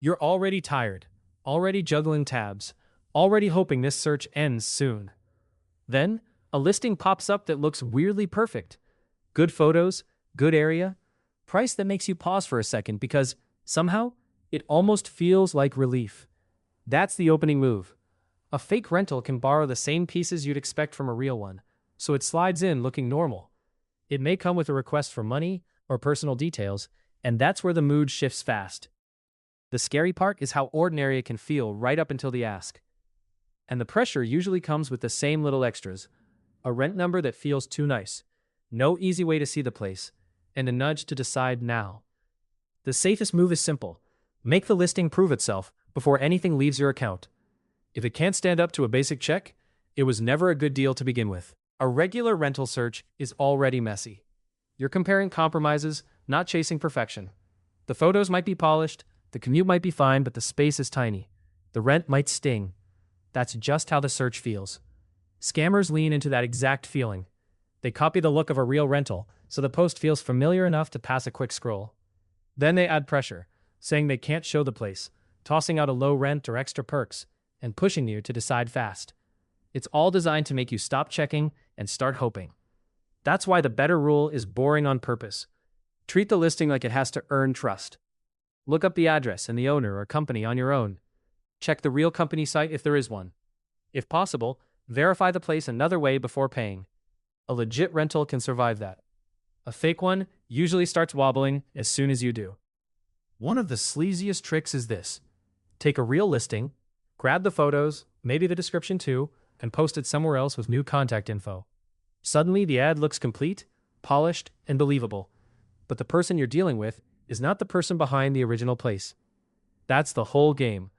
You're already tired, already juggling tabs, already hoping this search ends soon. Then, a listing pops up that looks weirdly perfect. Good photos, good area, price that makes you pause for a second because, somehow, it almost feels like relief. That's the opening move. A fake rental can borrow the same pieces you'd expect from a real one, so it slides in looking normal. It may come with a request for money or personal details, and that's where the mood shifts fast. The scary part is how ordinary it can feel right up until the ask. And the pressure usually comes with the same little extras. A rent number that feels too nice, no easy way to see the place, and a nudge to decide now. The safest move is simple. Make the listing prove itself before anything leaves your account. If it can't stand up to a basic check, it was never a good deal to begin with. A regular rental search is already messy. You're comparing compromises, not chasing perfection. The photos might be polished, the commute might be fine, but the space is tiny. The rent might sting. That's just how the search feels. Scammers lean into that exact feeling. They copy the look of a real rental, so the post feels familiar enough to pass a quick scroll. Then they add pressure, saying they can't show the place, tossing out a low rent or extra perks, and pushing you to decide fast. It's all designed to make you stop checking and start hoping. That's why the better rule is boring on purpose. Treat the listing like it has to earn trust. Look up the address and the owner or company on your own. Check the real company site if there is one. If possible, verify the place another way before paying. A legit rental can survive that. A fake one usually starts wobbling as soon as you do. One of the sleaziest tricks is this. Take a real listing, grab the photos, maybe the description too, and post it somewhere else with new contact info. Suddenly the ad looks complete, polished, and believable. But the person you're dealing with is not the person behind the original place. That's the whole game.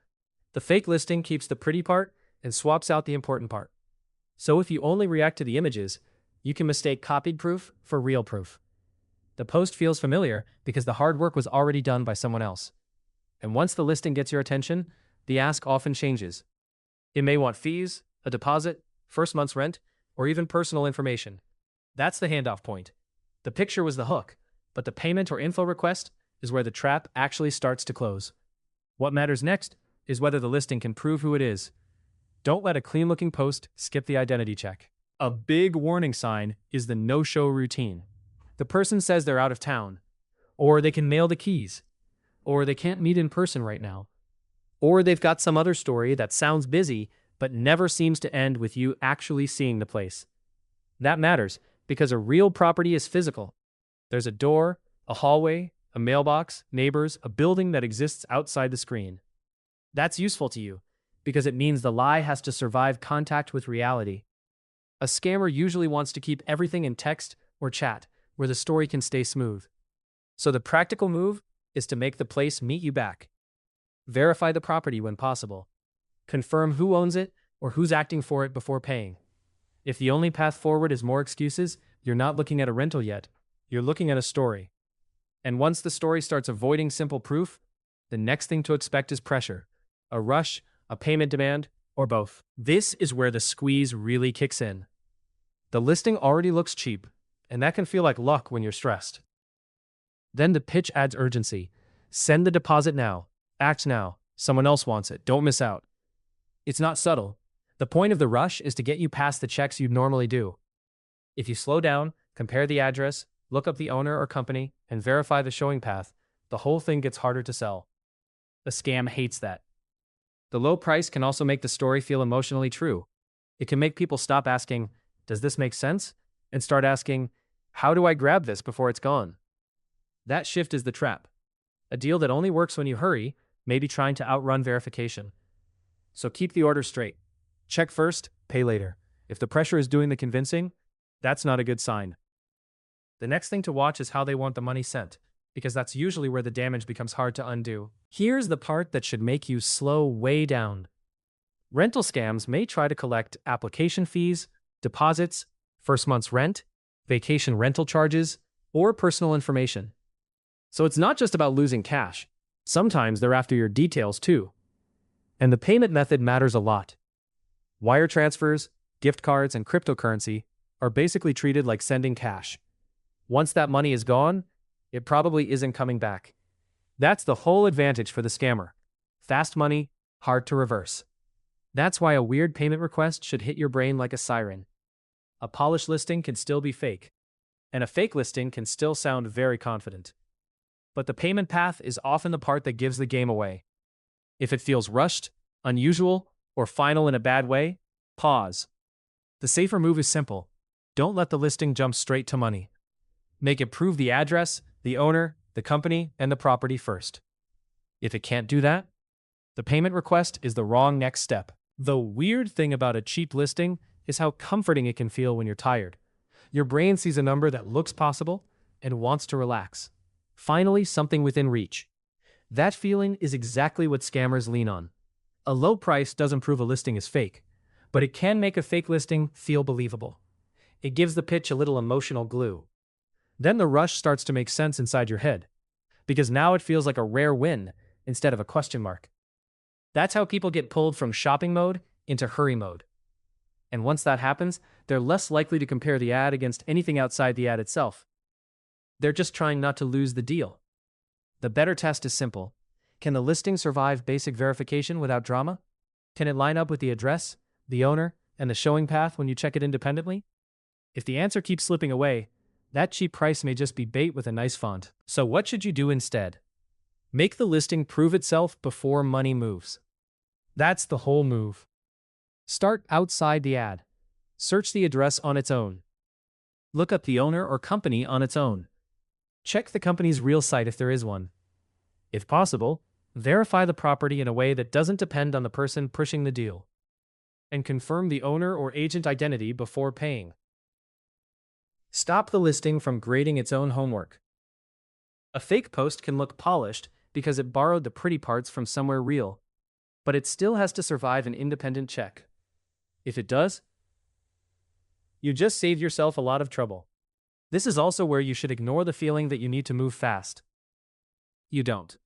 The fake listing keeps the pretty part and swaps out the important part. So if you only react to the images, you can mistake copied proof for real proof. The post feels familiar because the hard work was already done by someone else. And once the listing gets your attention, the ask often changes. It may want fees, a deposit, first month's rent, or even personal information. That's the handoff point. The picture was the hook, but the payment or info request is where the trap actually starts to close. What matters next is whether the listing can prove who it is. Don't let a clean-looking post skip the identity check. A big warning sign is the no-show routine. The person says they're out of town, or they can mail the keys, or they can't meet in person right now, or they've got some other story that sounds busy but never seems to end with you actually seeing the place. That matters because a real property is physical. There's a door, a hallway, a mailbox, neighbors, a building that exists outside the screen. That's useful to you because it means the lie has to survive contact with reality. A scammer usually wants to keep everything in text or chat where the story can stay smooth. So the practical move is to make the place meet you back. Verify the property when possible. Confirm who owns it or who's acting for it before paying. If the only path forward is more excuses, you're not looking at a rental yet. You're looking at a story. And once the story starts avoiding simple proof, the next thing to expect is pressure. A rush, a payment demand, or both. This is where the squeeze really kicks in. The listing already looks cheap, and that can feel like luck when you're stressed. Then the pitch adds urgency. Send the deposit now. Act now. Someone else wants it. Don't miss out. It's not subtle. The point of the rush is to get you past the checks you'd normally do. If you slow down, compare the address, look up the owner or company, and verify the showing path, the whole thing gets harder to sell. A scam hates that. The low price can also make the story feel emotionally true. It can make people stop asking, "Does this make sense?" and start asking, "How do I grab this before it's gone?" That shift is the trap. A deal that only works when you hurry, maybe trying to outrun verification. So keep the order straight. Check first, pay later. If the pressure is doing the convincing, that's not a good sign. The next thing to watch is how they want the money sent, because that's usually where the damage becomes hard to undo. Here's the part that should make you slow way down. Rental scams may try to collect application fees, deposits, first month's rent, vacation rental charges, or personal information. So it's not just about losing cash. Sometimes they're after your details too. And the payment method matters a lot. Wire transfers, gift cards, and cryptocurrency are basically treated like sending cash. Once that money is gone, it probably isn't coming back. That's the whole advantage for the scammer. Fast money, hard to reverse. That's why a weird payment request should hit your brain like a siren. A polished listing can still be fake, and a fake listing can still sound very confident. But the payment path is often the part that gives the game away. If it feels rushed, unusual, or final in a bad way, pause. The safer move is simple. Don't let the listing jump straight to money. Make it prove the address, the owner, the company, and the property first. If it can't do that, the payment request is the wrong next step. The weird thing about a cheap listing is how comforting it can feel when you're tired. Your brain sees a number that looks possible and wants to relax. Finally, something within reach. That feeling is exactly what scammers lean on. A low price doesn't prove a listing is fake, but it can make a fake listing feel believable. It gives the pitch a little emotional glue. Then the rush starts to make sense inside your head, because now it feels like a rare win instead of a question mark. That's how people get pulled from shopping mode into hurry mode. And once that happens, they're less likely to compare the ad against anything outside the ad itself. They're just trying not to lose the deal. The better test is simple. Can the listing survive basic verification without drama? Can it line up with the address, the owner, and the showing path when you check it independently? If the answer keeps slipping away, that cheap price may just be bait with a nice font. So what should you do instead? Make the listing prove itself before money moves. That's the whole move. Start outside the ad. Search the address on its own. Look up the owner or company on its own. Check the company's real site if there is one. If possible, verify the property in a way that doesn't depend on the person pushing the deal. And confirm the owner or agent identity before paying. Stop the listing from grading its own homework. A fake post can look polished because it borrowed the pretty parts from somewhere real, but it still has to survive an independent check. If it does, you just saved yourself a lot of trouble. This is also where you should ignore the feeling that you need to move fast. You don't.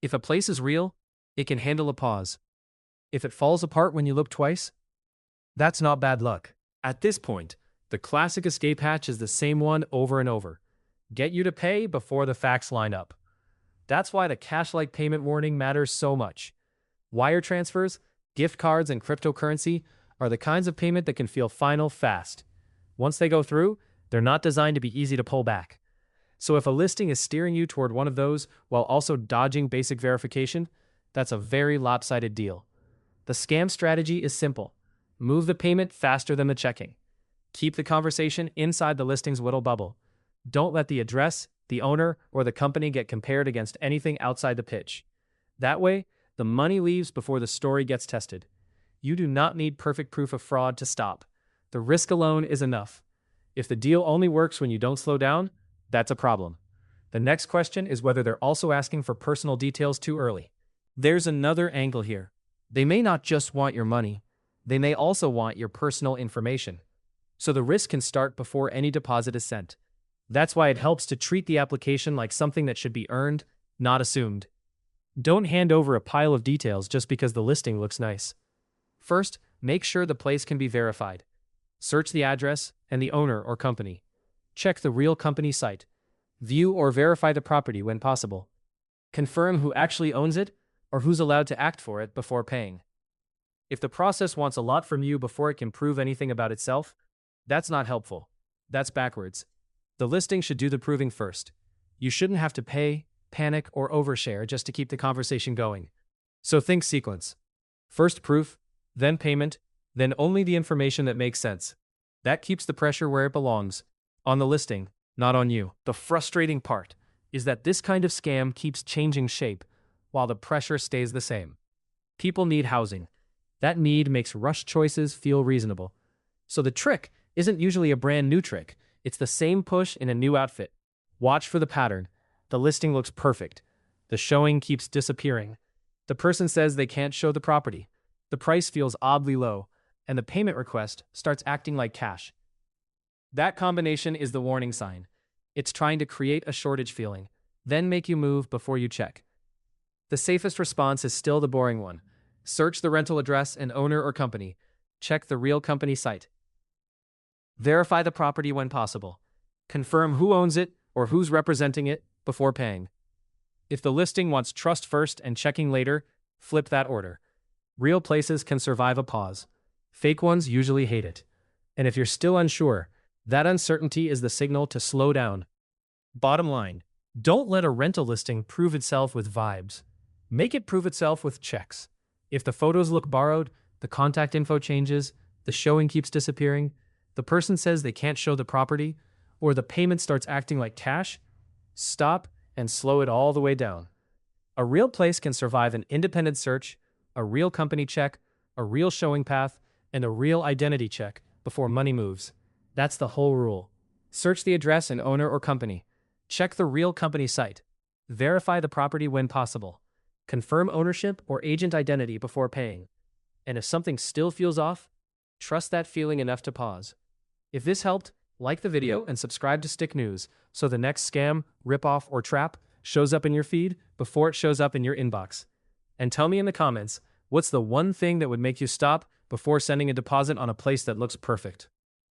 If a place is real, it can handle a pause. If it falls apart when you look twice, that's not bad luck. At this point, the classic escape hatch is the same one over and over. Get you to pay before the facts line up. That's why the cash-like payment warning matters so much. Wire transfers, gift cards, and cryptocurrency are the kinds of payment that can feel final fast. Once they go through, they're not designed to be easy to pull back. So if a listing is steering you toward one of those while also dodging basic verification, that's a very lopsided deal. The scam strategy is simple. Move the payment faster than the checking. Keep the conversation inside the listing's little bubble. Don't let the address, the owner, or the company get compared against anything outside the pitch. That way, the money leaves before the story gets tested. You do not need perfect proof of fraud to stop. The risk alone is enough. If the deal only works when you don't slow down, that's a problem. The next question is whether they're also asking for personal details too early. There's another angle here. They may not just want your money. They may also want your personal information. So the risk can start before any deposit is sent. That's why it helps to treat the application like something that should be earned, not assumed. Don't hand over a pile of details just because the listing looks nice. First, make sure the place can be verified. Search the address and the owner or company. Check the real company site. View or verify the property when possible. Confirm who actually owns it or who's allowed to act for it before paying. If the process wants a lot from you before it can prove anything about itself, that's not helpful. That's backwards. The listing should do the proving first. You shouldn't have to pay, panic, or overshare just to keep the conversation going. So think sequence. First proof, then payment, then only the information that makes sense. That keeps the pressure where it belongs, on the listing, not on you. The frustrating part is that this kind of scam keeps changing shape while the pressure stays the same. People need housing. That need makes rush choices feel reasonable. So the trick isn't usually a brand new trick. It's the same push in a new outfit. Watch for the pattern. The listing looks perfect. The showing keeps disappearing. The person says they can't show the property. The price feels oddly low, and the payment request starts acting like cash. That combination is the warning sign. It's trying to create a shortage feeling, then make you move before you check. The safest response is still the boring one. Search the rental address and owner or company. Check the real company site. Verify the property when possible. Confirm who owns it or who's representing it before paying. If the listing wants trust first and checking later, flip that order. Real places can survive a pause. Fake ones usually hate it. And if you're still unsure, that uncertainty is the signal to slow down. Bottom line, don't let a rental listing prove itself with vibes. Make it prove itself with checks. If the photos look borrowed, the contact info changes, the showing keeps disappearing, the person says they can't show the property, or the payment starts acting like cash, stop and slow it all the way down. A real place can survive an independent search, a real company check, a real showing path, and a real identity check before money moves. That's the whole rule. Search the address and owner or company. Check the real company site. Verify the property when possible. Confirm ownership or agent identity before paying. And if something still feels off, trust that feeling enough to pause. If this helped, like the video and subscribe to Stick News so the next scam, ripoff, or trap shows up in your feed before it shows up in your inbox. And tell me in the comments, what's the one thing that would make you stop before sending a deposit on a place that looks perfect?